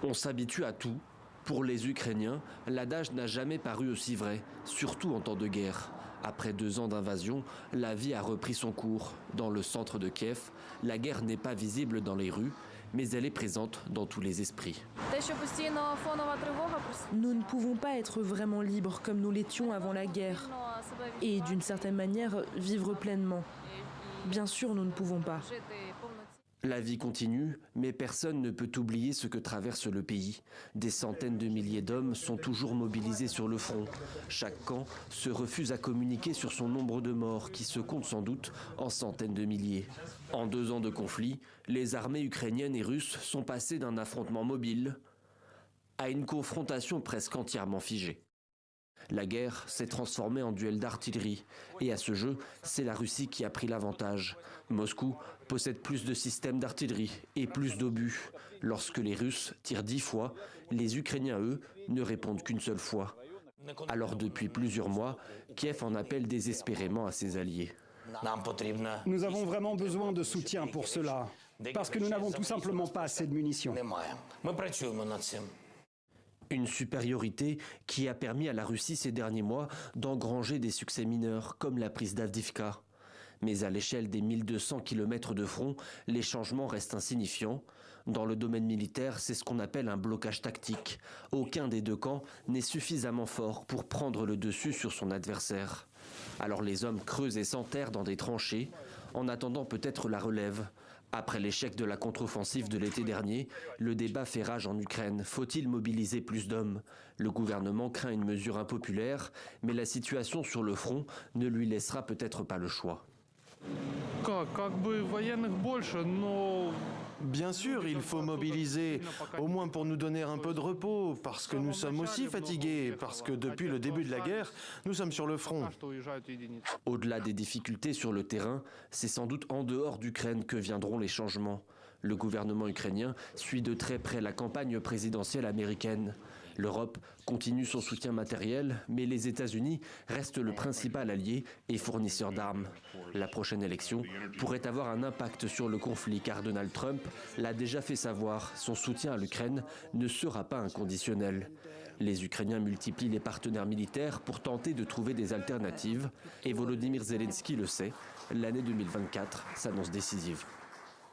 On s'habitue à tout. Pour les Ukrainiens, l'adage n'a jamais paru aussi vrai, surtout en temps de guerre. Après 2 ans d'invasion, la vie a repris son cours. Dans le centre de Kiev, la guerre n'est pas visible dans les rues, mais elle est présente dans tous les esprits. Nous ne pouvons pas être vraiment libres comme nous l'étions avant la guerre. Et d'une certaine manière, vivre pleinement. Bien sûr, nous ne pouvons pas. La vie continue, mais personne ne peut oublier ce que traverse le pays. Des centaines de milliers d'hommes sont toujours mobilisés sur le front. Chaque camp se refuse à communiquer sur son nombre de morts, qui se compte sans doute en centaines de milliers. En 2 ans de conflit, les armées ukrainiennes et russes sont passées d'un affrontement mobile à une confrontation presque entièrement figée. La guerre s'est transformée en duel d'artillerie et à ce jeu, c'est la Russie qui a pris l'avantage. Moscou possède plus de systèmes d'artillerie et plus d'obus. Lorsque les Russes tirent 10 fois, les Ukrainiens, eux, ne répondent qu'une seule fois. Alors depuis plusieurs mois, Kiev en appelle désespérément à ses alliés. Nous avons vraiment besoin de soutien pour cela, parce que nous n'avons tout simplement pas assez de munitions. Une supériorité qui a permis à la Russie ces derniers mois d'engranger des succès mineurs, comme la prise d'Avdiivka. Mais à l'échelle des 1200 km de front, les changements restent insignifiants. Dans le domaine militaire, c'est ce qu'on appelle un blocage tactique. Aucun des 2 camps n'est suffisamment fort pour prendre le dessus sur son adversaire. Alors les hommes creusent et s'enterrent dans des tranchées, en attendant peut-être la relève. Après l'échec de la contre-offensive de l'été dernier, le débat fait rage en Ukraine. Faut-il mobiliser plus d'hommes? Le gouvernement craint une mesure impopulaire, mais la situation sur le front ne lui laissera peut-être pas le choix. Bien sûr, il faut mobiliser, au moins pour nous donner un peu de repos, parce que nous sommes aussi fatigués, parce que depuis le début de la guerre, nous sommes sur le front. Au-delà des difficultés sur le terrain, c'est sans doute en dehors d'Ukraine que viendront les changements. Le gouvernement ukrainien suit de très près la campagne présidentielle américaine. L'Europe continue son soutien matériel, mais les États-Unis restent le principal allié et fournisseur d'armes. La prochaine élection pourrait avoir un impact sur le conflit car Donald Trump l'a déjà fait savoir, son soutien à l'Ukraine ne sera pas inconditionnel. Les Ukrainiens multiplient les partenaires militaires pour tenter de trouver des alternatives et Volodymyr Zelensky le sait, l'année 2024 s'annonce décisive.